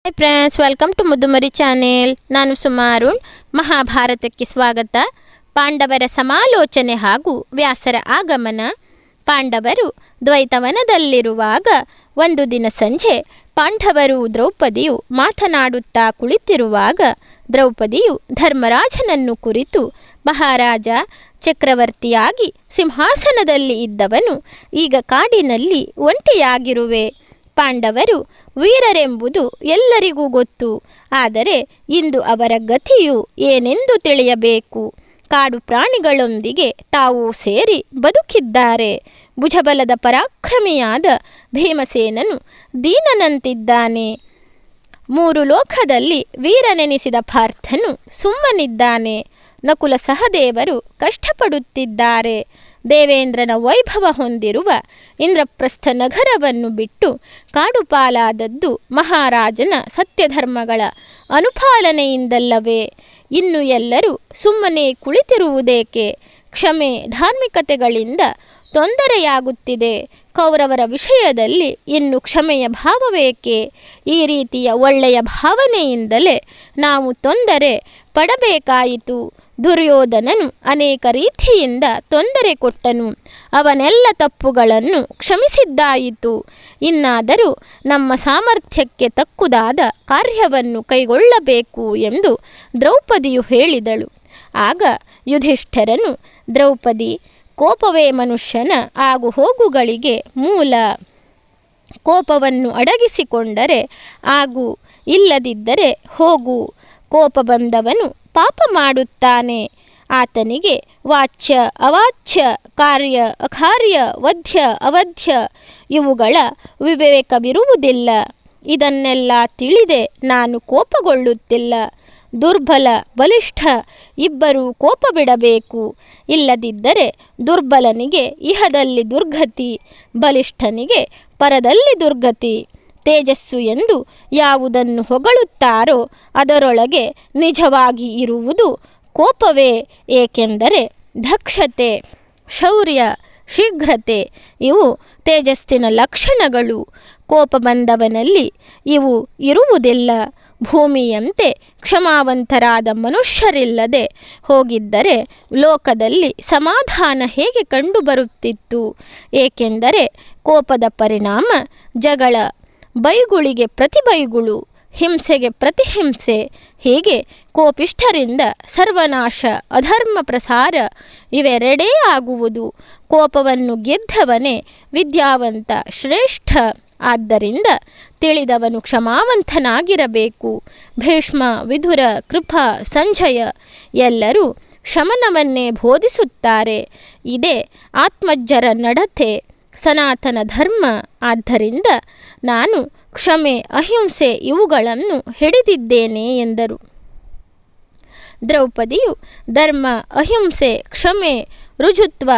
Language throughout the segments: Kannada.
Hi friends, welcome to Muddumari channel. ನಾನು ಸುಮಾರುಣ್. ಮಹಾಭಾರತಕ್ಕೆ ಸ್ವಾಗತ. ಪಾಂಡವರ ಸಮಾಲೋಚನೆ ಹಾಗೂ ವ್ಯಾಸರ ಆಗಮನ. ಪಾಂಡವರು ದ್ವೈತವನದಲ್ಲಿರುವಾಗ ಒಂದು ದಿನ ಸಂಜೆ ಪಾಂಡವರು ದ್ರೌಪದಿಯು ಮಾತನಾಡುತ್ತಾ ಕುಳಿತಿರುವಾಗ ದ್ರೌಪದಿಯು ಧರ್ಮರಾಜನನ್ನು ಕುರಿತು, ಮಹಾರಾಜ, ಚಕ್ರವರ್ತಿಯಾಗಿ ಸಿಂಹಾಸನದಲ್ಲಿ ಇದ್ದವನು ಈಗ ಕಾಡಿನಲ್ಲಿ ಒಂಟಿಯಾಗಿರುವೆ. ಪಾಂಡವರು ವೀರರೆಂಬುದು ಎಲ್ಲರಿಗೂ ಗೊತ್ತು. ಆದರೆ ಇಂದು ಅವರ ಗತಿಯು ಏನೆಂದು ತಿಳಿಯಬೇಕು. ಕಾಡು ಪ್ರಾಣಿಗಳೊಂದಿಗೆ ತಾವು ಸೇರಿ ಬದುಕಿದ್ದಾರೆ. ಭುಜಬಲದ ಪರಾಕ್ರಮಿಯಾದ ಭೀಮಸೇನನು ದೀನನಂತಿದ್ದಾನೆ. ಮೂರು ಲೋಕದಲ್ಲಿ ವೀರನೆನಿಸಿದ ಪಾರ್ಥನು ಸುಮ್ಮನಿದ್ದಾನೆ. ನಕುಲ ಸಹದೇವರು ಕಷ್ಟಪಡುತ್ತಿದ್ದಾರೆ. ದೇವೇಂದ್ರನ ವೈಭವ ಹೊಂದಿರುವ ಇಂದ್ರಪ್ರಸ್ಥ ನಗರವನ್ನು ಬಿಟ್ಟು ಕಾಡುಪಾಲಾದದ್ದು ಮಹಾರಾಜನ ಸತ್ಯಧರ್ಮಗಳ ಅನುಪಾಲನೆಯಿಂದಲ್ಲವೇ? ಇನ್ನು ಎಲ್ಲರೂ ಸುಮ್ಮನೆ ಕುಳಿತಿರುವುದೇಕೆ? ಕ್ಷಮೆ, ಧಾರ್ಮಿಕತೆಗಳಿಂದ ತೊಂದರೆಯಾಗುತ್ತಿದೆ. ಕೌರವರ ವಿಷಯದಲ್ಲಿ ಇನ್ನು ಕ್ಷಮೆಯ ಭಾವವೇಕೆ? ಈ ರೀತಿಯ ಒಳ್ಳೆಯ ಭಾವನೆಯಿಂದಲೇ ನಾವು ತೊಂದರೆ ಪಡಬೇಕಾಯಿತು. ದುರ್ಯೋಧನನು ಅನೇಕ ರೀತಿಯಿಂದ ತೊಂದರೆ ಕೊಟ್ಟನು. ಅವನೆಲ್ಲ ತಪ್ಪುಗಳನ್ನು ಕ್ಷಮಿಸಿದ್ದಾಯಿತು. ಇನ್ನಾದರೂ ನಮ್ಮ ಸಾಮರ್ಥ್ಯಕ್ಕೆ ತಕ್ಕುದಾದ ಕಾರ್ಯವನ್ನು ಕೈಗೊಳ್ಳಬೇಕು ಎಂದು ದ್ರೌಪದಿಯು ಹೇಳಿದಳು. ಆಗ ಯುಧಿಷ್ಠಿರನು, ದ್ರೌಪದಿ, ಕೋಪವೇ ಮನುಷ್ಯನ ಆಗು ಹೋಗುಗಳಿಗೆ ಮೂಲ. ಕೋಪವನ್ನು ಅಡಗಿಸಿಕೊಂಡರೆ ಆಗು, ಇಲ್ಲದಿದ್ದರೆ ಹೋಗು. ಕೋಪ ಬಂದವನು ಪಾಪ ಮಾಡುತ್ತಾನೆ. ಆತನಿಗೆ ವಾಚ್ಯ, ಅವಾಚ್ಯ, ಕಾರ್ಯ, ಅಕಾರ್ಯ, ವಧ್ಯ, ಅವಧ್ಯ ಇವುಗಳ ವಿವೇಕವಿರುವುದಿಲ್ಲ. ಇದನ್ನೆಲ್ಲ ತಿಳಿದೆ ನಾನು ಕೋಪಗೊಳ್ಳುತ್ತಿಲ್ಲ. ದುರ್ಬಲ, ಬಲಿಷ್ಠ ಇಬ್ಬರೂ ಕೋಪ ಬಿಡಬೇಕು. ಇಲ್ಲದಿದ್ದರೆ ದುರ್ಬಲನಿಗೆ ಇಹದಲ್ಲಿ ದುರ್ಗತಿ, ಬಲಿಷ್ಠನಿಗೆ ಪರದಲ್ಲಿ ದುರ್ಗತಿ. ತೇಜಸ್ಸು ಎಂದು ಯಾವುದನ್ನು ಹೊಗಳುತ್ತಾರೋ ಅದರೊಳಗೆ ನಿಜವಾಗಿ ಇರುವುದು ಕೋಪವೇ. ಏಕೆಂದರೆ ದಕ್ಷತೆ, ಶೌರ್ಯ, ಶೀಘ್ರತೆ ಇವು ತೇಜಸ್ಸಿನ ಲಕ್ಷಣಗಳು. ಕೋಪ ಬಂದವನಲ್ಲಿ ಇವು ಇರುವುದಿಲ್ಲ. ಭೂಮಿಯಂತೆ ಕ್ಷಮಾವಂತರಾದ ಮನುಷ್ಯರಿಲ್ಲದೆ ಹೋಗಿದ್ದರೆ ಲೋಕದಲ್ಲಿ ಸಮಾಧಾನ ಹೇಗೆ ಕಂಡುಬರುತ್ತಿತ್ತು? ಏಕೆಂದರೆ ಕೋಪದ ಪರಿಣಾಮ ಜಗಳ, ಬೈಗುಳಿಗೆ ಪ್ರತಿಬೈಗುಳು, ಹಿಂಸೆಗೆ ಪ್ರತಿಹಿಂಸೆ. ಹೀಗೆ ಕೋಪಿಷ್ಠರಿಂದ ಸರ್ವನಾಶ, ಅಧರ್ಮ ಪ್ರಸಾರ ಇವೆರಡೇ ಆಗುವುದು. ಕೋಪವನ್ನು ಗೆದ್ದವನೇ ವಿದ್ಯಾವಂತ, ಶ್ರೇಷ್ಠ. ಆದ್ದರಿಂದ ತಿಳಿದವನು ಕ್ಷಮಾವಂತನಾಗಿರಬೇಕು. ಭೀಷ್ಮ, ವಿದುರ, ಕೃಪ, ಸಂಜಯ ಎಲ್ಲರೂ ಶಮನವನ್ನೇ ಬೋಧಿಸುತ್ತಾರೆ. ಇದೇ ಆತ್ಮಜ್ಜರ ನಡತೆ, ಸನಾತನ ಧರ್ಮ. ಆದ್ದರಿಂದ ನಾನು ಕ್ಷಮೆ, ಅಹಿಂಸೆ ಇವುಗಳನ್ನು ಹಿಡಿದಿದ್ದೇನೆ ಎಂದರು. ದ್ರೌಪದಿಯು ಧರ್ಮ, ಅಹಿಂಸೆ, ಕ್ಷಮೆ, ರುಜುತ್ವ,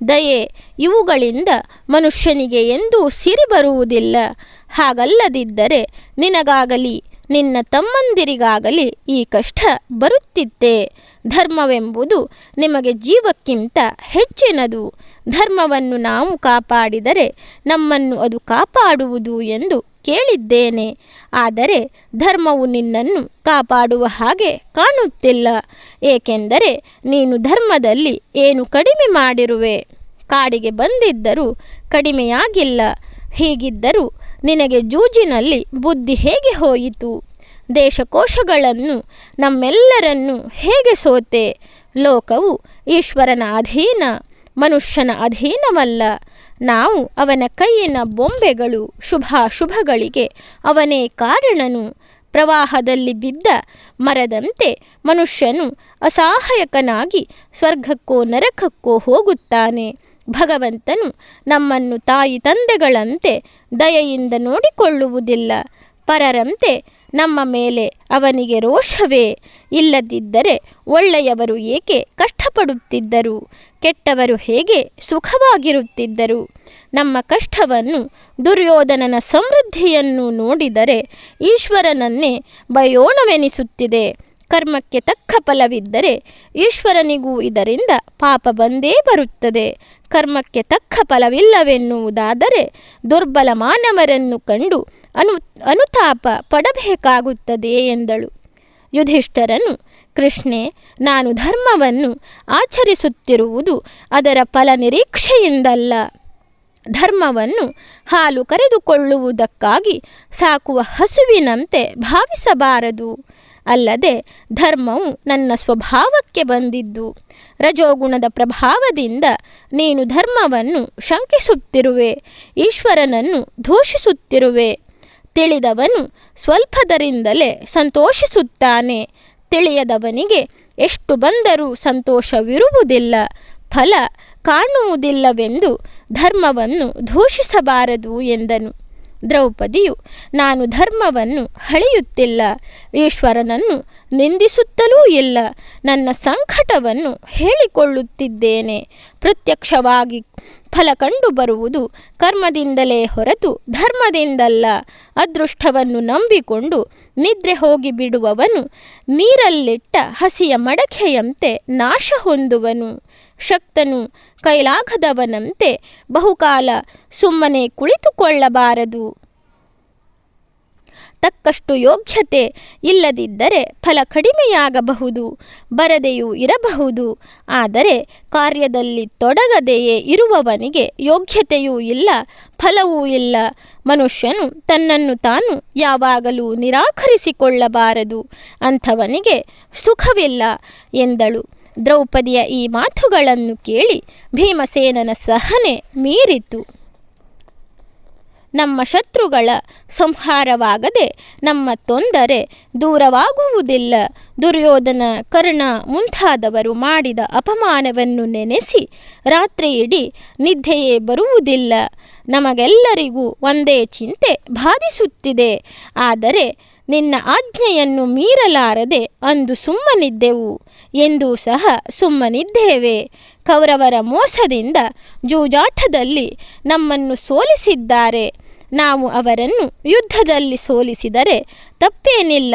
ದಯೆ ಇವುಗಳಿಂದ ಮನುಷ್ಯನಿಗೆ ಎಂದೂ ಸಿರಿ ಬರುವುದಿಲ್ಲ. ಹಾಗಲ್ಲದಿದ್ದರೆ ನಿನಗಾಗಲಿ ನಿನ್ನ ತಮ್ಮಂದಿರಿಗಾಗಲಿ ಈ ಕಷ್ಟ ಬರುತ್ತಿತ್ತೇ? ಧರ್ಮವೆಂಬುದು ನಿಮಗೆ ಜೀವಕ್ಕಿಂತ ಹೆಚ್ಚಿನದು. ಧರ್ಮವನ್ನು ನಾವು ಕಾಪಾಡಿದರೆ ನಮ್ಮನ್ನು ಅದು ಕಾಪಾಡುವುದು ಎಂದು ಕೇಳಿದ್ದೇನೆ. ಆದರೆ ಧರ್ಮವು ನಿನ್ನನ್ನು ಕಾಪಾಡುವ ಹಾಗೆ ಕಾಣುತ್ತಿಲ್ಲ. ಏಕೆಂದರೆ ನೀನು ಧರ್ಮದಲ್ಲಿ ಏನು ಕಡಿಮೆ ಮಾಡಿರುವೆ? ಕಾಡಿಗೆ ಬಂದಿದ್ದರೂ ಕಡಿಮೆಯಾಗಿಲ್ಲ. ಹೀಗಿದ್ದರೂ ನಿನಗೆ ಜೂಜಿನಲ್ಲಿ ಬುದ್ಧಿ ಹೇಗೆ ಹೋಯಿತು? ದೇಶಕೋಶಗಳನ್ನು, ನಮ್ಮೆಲ್ಲರನ್ನು ಹೇಗೆ ಸೋತೆ? ಲೋಕವು ಈಶ್ವರನ ಅಧೀನ, ಮನುಷ್ಯನ ಅಧೀನವಲ್ಲ. ನಾವು ಅವನ ಕೈಯಿನ ಬೊಂಬೆಗಳು. ಶುಭಾಶುಭಗಳಿಗೆ ಅವನೇ ಕಾರಣನು. ಪ್ರವಾಹದಲ್ಲಿ ಬಿದ್ದ ಮರದಂತೆ ಮನುಷ್ಯನು ಅಸಹಾಯಕನಾಗಿ ಸ್ವರ್ಗಕ್ಕೋ ನರಕಕ್ಕೋ ಹೋಗುತ್ತಾನೆ. ಭಗವಂತನು ನಮ್ಮನ್ನು ತಾಯಿ ತಂದೆಗಳಂತೆ ದಯೆಯಿಂದ ನೋಡಿಕೊಳ್ಳುವುದಿಲ್ಲ. ಪರರಂತೆ ನಮ್ಮ ಮೇಲೆ ಅವನಿಗೆ ರೋಷವೇ? ಇಲ್ಲದಿದ್ದರೆ ಒಳ್ಳೆಯವರು ಏಕೆ ಕಷ್ಟಪಡುತ್ತಿದ್ದರು? ಕೆಟ್ಟವರು ಹೇಗೆ ಸುಖವಾಗಿರುತ್ತಿದ್ದರು? ನಮ್ಮ ಕಷ್ಟವನ್ನು, ದುರ್ಯೋಧನನ ಸಮೃದ್ಧಿಯನ್ನು ನೋಡಿದರೆ ಈಶ್ವರನನ್ನೇ ಬಯೋಣವೆನಿಸುತ್ತಿದೆ. ಕರ್ಮಕ್ಕೆ ತಕ್ಕ ಫಲವಿದ್ದರೆ ಈಶ್ವರನಿಗೂ ಇದರಿಂದ ಪಾಪ ಬಂದೇ ಬರುತ್ತದೆ. ಕರ್ಮಕ್ಕೆ ತಕ್ಕ ಫಲವಿಲ್ಲವೆನ್ನುವುದಾದರೆ ದುರ್ಬಲ ಮಾನವರನ್ನು ಕಂಡು ಅನು ಅನುತಾಪ ಪಡಬೇಕಾಗುತ್ತದೆ ಎಂದಳು. ಯುಧಿಷ್ಠರನು, ಕೃಷ್ಣೆ, ನಾನು ಧರ್ಮವನ್ನು ಆಚರಿಸುತ್ತಿರುವುದು ಅದರ ಫಲ ನಿರೀಕ್ಷೆಯಿಂದಲ್ಲ. ಧರ್ಮವನ್ನು ಹಾಲು ಕರೆದುಕೊಳ್ಳುವುದಕ್ಕಾಗಿ ಸಾಕುವ ಹಸುವಿನಂತೆ ಭಾವಿಸಬಾರದು. ಅಲ್ಲದೆ ಧರ್ಮವು ನನ್ನ ಸ್ವಭಾವಕ್ಕೆ ಬಂದಿದ್ದು. ರಜೋಗುಣದ ಪ್ರಭಾವದಿಂದ ನೀನು ಧರ್ಮವನ್ನು ಶಂಕಿಸುತ್ತಿರುವೆ, ಈಶ್ವರನನ್ನು ದೂಷಿಸುತ್ತಿರುವೆ. ತಿಳಿದವನು ಸ್ವಲ್ಪದರಿಂದಲೇ ಸಂತೋಷಿಸುತ್ತಾನೆ, ತಿಳಿಯದವನಿಗೆ ಎಷ್ಟು ಬಂದರೂ ಸಂತೋಷವಿರುವುದಿಲ್ಲ, ಫಲ ಕಾಣುವುದಿಲ್ಲವೆಂದು ಧರ್ಮವನ್ನು ದೂಷಿಸಬಾರದು ಎಂದನು. ದ್ರೌಪದಿಯು, ನಾನು ಧರ್ಮವನ್ನು ಹಳೆಯುತ್ತಿಲ್ಲ, ಈಶ್ವರನನ್ನು ನಿಂದಿಸುತ್ತಲೂ ಇಲ್ಲ, ನನ್ನ ಸಂಕಟವನ್ನು ಹೇಳಿಕೊಳ್ಳುತ್ತಿದ್ದೇನೆ. ಪ್ರತ್ಯಕ್ಷವಾಗಿ ಫಲ ಕಂಡುಬರುವುದು ಕರ್ಮದಿಂದಲೇ ಹೊರತು ಧರ್ಮದಿಂದಲ್ಲ. ಅದೃಷ್ಟವನ್ನು ನಂಬಿಕೊಂಡು ನಿದ್ರೆ ಹೋಗಿಬಿಡುವವನು ನೀರಲ್ಲಿಟ್ಟ ಹಸಿಯ ಮಡಕೆಯಂತೆ ನಾಶ ಹೊಂದುವನು. ಶಕ್ತನು ಕೈಲಾಗದವನಂತೆ ಬಹುಕಾಲ ಸುಮ್ಮನೆ ಕುಳಿತುಕೊಳ್ಳಬಾರದು. ತಕ್ಕಷ್ಟು ಯೋಗ್ಯತೆ ಇಲ್ಲದಿದ್ದರೆ ಫಲ ಕಡಿಮೆಯಾಗಬಹುದು, ಬರದೆಯೂ ಇರಬಹುದು. ಆದರೆ ಕಾರ್ಯದಲ್ಲಿ ತೊಡಗದೆಯೇ ಇರುವವನಿಗೆ ಯೋಗ್ಯತೆಯೂ ಇಲ್ಲ, ಫಲವೂ ಇಲ್ಲ. ಮನುಷ್ಯನು ತನ್ನನ್ನು ತಾನು ಯಾವಾಗಲೂ ನಿರಾಕರಿಸಿಕೊಳ್ಳಬಾರದು, ಅಂಥವನಿಗೆ ಸುಖವಿಲ್ಲ ಎಂದಳು. ದ್ರೌಪದಿಯ ಈ ಮಾತುಗಳನ್ನು ಕೇಳಿ ಭೀಮಸೇನನ ಸಹನೆ ಮೀರಿತು. ನಮ್ಮ ಶತ್ರುಗಳ ಸಂಹಾರವಾಗದೆ ನಮ್ಮ ತೊಂದರೆ ದೂರವಾಗುವುದಿಲ್ಲ. ದುರ್ಯೋಧನ, ಕರ್ಣ ಮುಂತಾದವರು ಮಾಡಿದ ಅಪಮಾನವನ್ನು ನೆನೆಸಿ ರಾತ್ರಿಯಿಡೀ ನಿದ್ದೆಯೇ ಬರುವುದಿಲ್ಲ. ನಮಗೆಲ್ಲರಿಗೂ ಒಂದೇ ಚಿಂತೆ ಬಾಧಿಸುತ್ತಿದೆ. ಆದರೆ ನಿನ್ನ ಆಜ್ಞೆಯನ್ನು ಮೀರಲಾರದೆ ಅಂದು ಸುಮ್ಮನಿದ್ದೆವು, ಎಂದೂ ಸಹ ಸುಮ್ಮನಿದ್ದೇವೆ. ಕೌರವರ ಮೋಸದಿಂದ ಜೂಜಾಟದಲ್ಲಿ ನಮ್ಮನ್ನು ಸೋಲಿಸಿದ್ದಾರೆ. ನಾವು ಅವರನ್ನು ಯುದ್ಧದಲ್ಲಿ ಸೋಲಿಸಿದರೆ ತಪ್ಪೇನಿಲ್ಲ.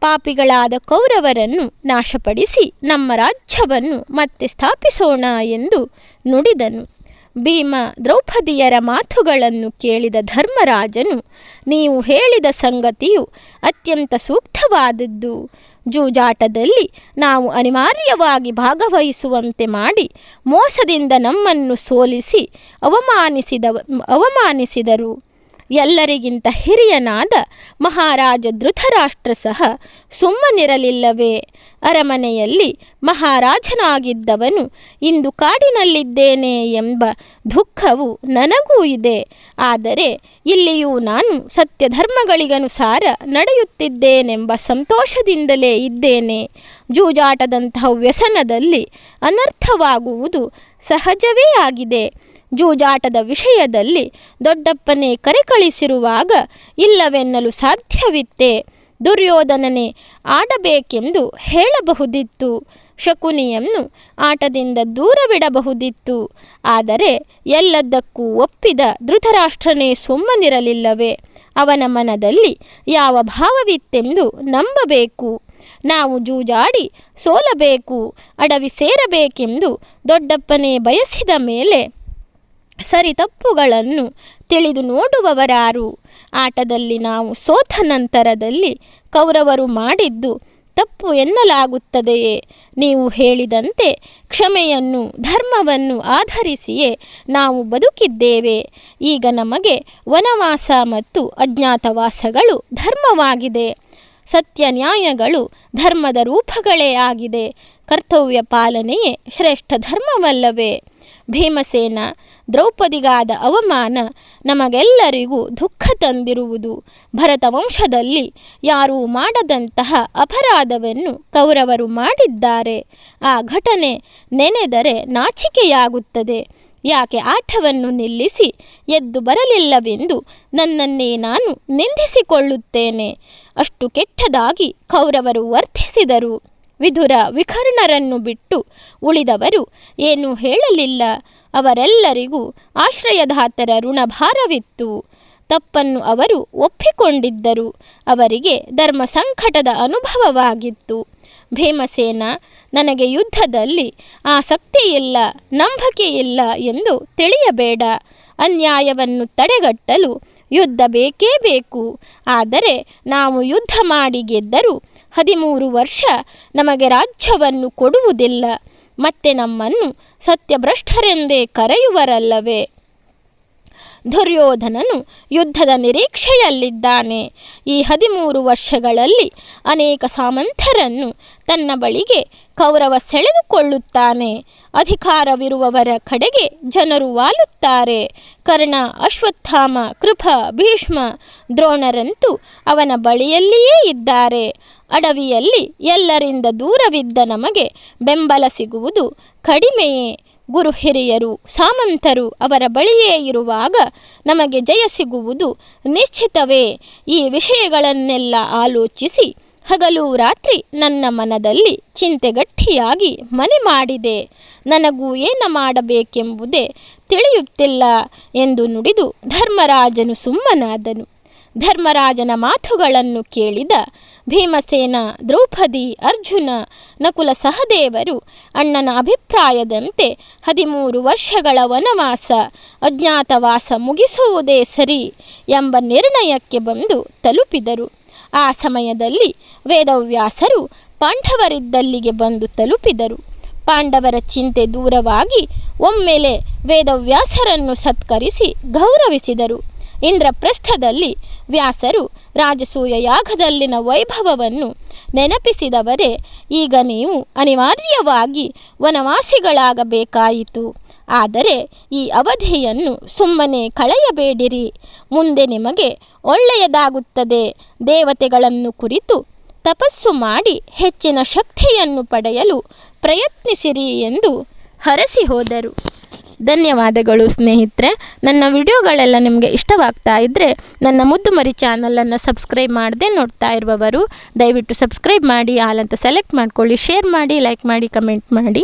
ಪಾಪಿಗಳಾದ ಕೌರವರನ್ನು ನಾಶಪಡಿಸಿ ನಮ್ಮ ರಾಜ್ಯವನ್ನು ಮತ್ತೆ ಸ್ಥಾಪಿಸೋಣ ಎಂದು ನುಡಿದನು. ಭೀಮ ದ್ರೌಪದಿಯರ ಮಾತುಗಳನ್ನು ಕೇಳಿದ ಧರ್ಮರಾಜನು, ನೀವು ಹೇಳಿದ ಸಂಗತಿಯು ಅತ್ಯಂತ ಸೂಕ್ತವಾದದ್ದು. ಜೂಜಾಟದಲ್ಲಿ ನಾವು ಅನಿವಾರ್ಯವಾಗಿ ಭಾಗವಹಿಸುವಂತೆ ಮಾಡಿ ಮೋಸದಿಂದ ನಮ್ಮನ್ನು ಸೋಲಿಸಿ ಅವಮಾನಿಸಿದರು. ಎಲ್ಲರಿಗಿಂತ ಹಿರಿಯನಾದ ಮಹಾರಾಜ ಧೃತರಾಷ್ಟ್ರ ಸಹ ಸುಮ್ಮನಿರಲಿಲ್ಲವೇ? ಅರಮನೆಯಲ್ಲಿ ಮಹಾರಾಜನಾಗಿದ್ದವನು ಇಂದು ಕಾಡಿನಲ್ಲಿದ್ದೇನೆ ಎಂಬ ದುಃಖವು ನನಗೂ ಇದೆ. ಆದರೆ ಇಲ್ಲಿಯೂ ನಾನು ಸತ್ಯಧರ್ಮಗಳಿಗನುಸಾರ ನಡೆಯುತ್ತಿದ್ದೇನೆಂಬ ಸಂತೋಷದಿಂದಲೇ ಇದ್ದೇನೆ. ಜೂಜಾಟದಂತಹ ವ್ಯಸನದಲ್ಲಿ ಅನರ್ಥವಾಗುವುದು ಸಹಜವೇ ಆಗಿದೆ. ಜೂಜಾಟದ ವಿಷಯದಲ್ಲಿ ದೊಡ್ಡಪ್ಪನೇ ಕರೆ ಕಳಿಸಿರುವಾಗ ಇಲ್ಲವೆನ್ನಲು ಸಾಧ್ಯವಿತ್ತೆ. ದುರ್ಯೋಧನನೇ ಆಡಬೇಕೆಂದು ಹೇಳಬಹುದಿತ್ತು. ಶಕುನಿಯನ್ನು ಆಟದಿಂದ ದೂರವಿಡಬಹುದಿತ್ತು. ಆದರೆ ಎಲ್ಲದಕ್ಕೂ ಒಪ್ಪಿದ ಧೃತರಾಷ್ಟ್ರನೇ ಸುಮ್ಮನಿರಲಿಲ್ಲವೇ? ಅವನ ಮನದಲ್ಲಿ ಯಾವ ಭಾವವಿತ್ತೆಂದು ನಂಬಬೇಕು. ನಾವು ಜೂಜಾಡಿ ಸೋಲಬೇಕು, ಅಡವಿ ಸೇರಬೇಕೆಂದು ದೊಡ್ಡಪ್ಪನೇ ಬಯಸಿದ ಮೇಲೆ ಸರಿ ತಪ್ಪುಗಳನ್ನು ತಿಳಿದು ನೋಡುವವರಾರು? ಆಟದಲ್ಲಿ ನಾವು ಸೋತ ನಂತರದಲ್ಲಿ ಕೌರವರು ಮಾಡಿದ್ದು ತಪ್ಪು ಎನ್ನಲಾಗುತ್ತದೆಯೇ? ನೀವು ಹೇಳಿದಂತೆ ಕ್ಷಮೆಯನ್ನು, ಧರ್ಮವನ್ನು ಆಧರಿಸಿಯೇ ನಾವು ಬದುಕಿದ್ದೇವೆ. ಈಗ ನಮಗೆ ವನವಾಸ ಮತ್ತು ಅಜ್ಞಾತವಾಸಗಳು ಧರ್ಮವಾಗಿದೆ. ಸತ್ಯ ನ್ಯಾಯಗಳು ಧರ್ಮದ ರೂಪಗಳೇ ಆಗಿದೆ. ಕರ್ತವ್ಯ ಪಾಲನೆಯೇ ಶ್ರೇಷ್ಠ ಧರ್ಮವಲ್ಲವೇ? ಭೀಮಸೇನ, ದ್ರೌಪದಿಗಾದ ಅವಮಾನ ನಮಗೆಲ್ಲರಿಗೂ ದುಃಖ ತಂದಿರುವುದು. ಭರತ ವಂಶದಲ್ಲಿ ಯಾರೂ ಮಾಡದಂತಹ ಅಪರಾಧವನ್ನು ಕೌರವರು ಮಾಡಿದ್ದಾರೆ. ಆ ಘಟನೆ ನೆನೆದರೆ ನಾಚಿಕೆಯಾಗುತ್ತದೆ. ಯಾಕೆ ಆಟವನ್ನು ನಿಲ್ಲಿಸಿ ಎದ್ದು ಬರಲಿಲ್ಲವೆಂದು ನನ್ನನ್ನೇ ನಾನು ನಿಂದಿಸಿಕೊಳ್ಳುತ್ತೇನೆ. ಅಷ್ಟು ಕೆಟ್ಟದಾಗಿ ಕೌರವರು ವರ್ತಿಸಿದರು. ವಿದುರ, ವಿಕರ್ಣರನ್ನು ಬಿಟ್ಟು ಉಳಿದವರು ಏನೂ ಹೇಳಲಿಲ್ಲ. ಅವರೆಲ್ಲರಿಗೂ ಆಶ್ರಯದಾತರ ಋಣಭಾರವಿತ್ತು. ತಪ್ಪನ್ನು ಅವರು ಒಪ್ಪಿಕೊಂಡಿದ್ದರು. ಅವರಿಗೆ ಧರ್ಮ ಸಂಕಟದ ಅನುಭವವಾಗಿತ್ತು. ಭೀಮಸೇನ, ನನಗೆ ಯುದ್ಧದಲ್ಲಿ ಆಸಕ್ತಿಯಿಲ್ಲ, ನಂಬಿಕೆಯಿಲ್ಲ ಎಂದು ತಿಳಿಯಬೇಡ. ಅನ್ಯಾಯವನ್ನು ತಡೆಗಟ್ಟಲು ಯುದ್ಧ ಬೇಕೇ ಬೇಕು. ಆದರೆ ನಾವು ಯುದ್ಧ ಮಾಡಿ ಗೆದ್ದರೂ 13 ವರ್ಷ ನಮಗೆ ರಾಜ್ಯವನ್ನು ಕೊಡುವುದಿಲ್ಲ. ಮತ್ತೆ ನಮ್ಮನ್ನು ಸತ್ಯಭ್ರಷ್ಟರೆಂದೇ ಕರೆಯುವರಲ್ಲವೇ? ದುರ್ಯೋಧನನು ಯುದ್ಧದ ನಿರೀಕ್ಷೆಯಲ್ಲಿದ್ದಾನೆ. ಈ 13 ವರ್ಷಗಳಲ್ಲಿ ಅನೇಕ ಸಾಮಂತರನ್ನು ತನ್ನ ಬಳಿಗೆ ಕೌರವ ಸೆಳೆದುಕೊಳ್ಳುತ್ತಾನೆ. ಅಧಿಕಾರವಿರುವವರ ಕಡೆಗೆ ಜನರು ವಾಲುತ್ತಾರೆ. ಕರ್ಣ, ಅಶ್ವತ್ಥಾಮ, ಕೃಪ, ಭೀಷ್ಮ, ದ್ರೋಣರಂತೂ ಅವನ ಬಳಿಯಲ್ಲಿಯೇ ಇದ್ದಾರೆ. ಅಡವಿಯಲ್ಲಿ ಎಲ್ಲರಿಂದ ದೂರವಿದ್ದ ನಮಗೆ ಬೆಂಬಲ ಸಿಗುವುದು ಕಡಿಮೆಯೇ. ಗುರು ಹಿರಿಯರು, ಸಾಮಂತರು ಅವರ ಬಳಿಯೇ ಇರುವಾಗ ನಮಗೆ ಜಯ ಸಿಗುವುದು ನಿಶ್ಚಿತವೇ. ಈ ವಿಷಯಗಳನ್ನೆಲ್ಲ ಆಲೋಚಿಸಿ ಹಗಲು ರಾತ್ರಿ ನನ್ನ ಮನದಲ್ಲಿ ಚಿಂತೆ ಗಟ್ಟಿಯಾಗಿ ಮನೆ ಮಾಡಿದೆ. ನನಗೂ ಏನು ಮಾಡಬೇಕೆಂಬುದೇ ತಿಳಿಯುತ್ತಿಲ್ಲ ಎಂದು ನುಡಿದು ಧರ್ಮರಾಜನು ಸುಮ್ಮನಾದನು. ಧರ್ಮರಾಜನ ಮಾತುಗಳನ್ನು ಕೇಳಿದ ಭೀಮಸೇನ, ದ್ರೌಪದಿ, ಅರ್ಜುನ, ನಕುಲ ಸಹದೇವರು ಅಣ್ಣನ ಅಭಿಪ್ರಾಯದಂತೆ 13 ವರ್ಷಗಳ ವನವಾಸ, ಅಜ್ಞಾತವಾಸ ಮುಗಿಸುವುದೇ ಸರಿ ಎಂಬ ನಿರ್ಣಯಕ್ಕೆ ಬಂದು ತಲುಪಿದರು. ಆ ಸಮಯದಲ್ಲಿ ವೇದವ್ಯಾಸರು ಪಾಂಡವರಿದ್ದಲ್ಲಿಗೆ ಬಂದು ತಲುಪಿದರು. ಪಾಂಡವರ ಚಿಂತೆ ದೂರವಾಗಿ ಒಮ್ಮೆಲೆ ವೇದವ್ಯಾಸರನ್ನು ಸತ್ಕರಿಸಿ ಗೌರವಿಸಿದರು. ಇಂದ್ರಪ್ರಸ್ಥದಲ್ಲಿ ವ್ಯಾಸರು ರಾಜಸೂಯ ಯಾಗದಲ್ಲಿನ ವೈಭವವನ್ನು ನೆನಪಿಸಿದವರೇ, ಈಗ ನೀವು ಅನಿವಾರ್ಯವಾಗಿ ವನವಾಸಿಗಳಾಗಬೇಕಾಯಿತು. ಆದರೆ ಈ ಅವಧಿಯನ್ನು ಸುಮ್ಮನೆ ಕಳೆಯಬೇಡಿರಿ. ಮುಂದೆ ನಿಮಗೆ ಒಳ್ಳೆಯದಾಗುತ್ತದೆ. ದೇವತೆಗಳನ್ನು ಕುರಿತು ತಪಸ್ಸು ಮಾಡಿ ಹೆಚ್ಚಿನ ಶಕ್ತಿಯನ್ನು ಪಡೆಯಲು ಪ್ರಯತ್ನಿಸಿರಿ ಎಂದು ಹರಸಿ ಹೋದರು. ಧನ್ಯವಾದಗಳು ಸ್ನೇಹಿತರೆ. ನನ್ನ ವಿಡಿಯೋಗಳೆಲ್ಲ ನಿಮಗೆ ಇಷ್ಟವಾಗ್ತಾ ಇದ್ದರೆ ನನ್ನ ಮುದ್ದು ಮರಿ ಚಾನಲನ್ನು ಸಬ್ಸ್ಕ್ರೈಬ್ ಮಾಡದೆ ನೋಡ್ತಾ ಇರುವವರು ದಯವಿಟ್ಟು ಸಬ್ಸ್ಕ್ರೈಬ್ ಮಾಡಿ, ಆಲ್ ಅಂತ ಸೆಲೆಕ್ಟ್ ಮಾಡ್ಕೊಳ್ಳಿ, ಶೇರ್ ಮಾಡಿ, ಲೈಕ್ ಮಾಡಿ, ಕಮೆಂಟ್ ಮಾಡಿ.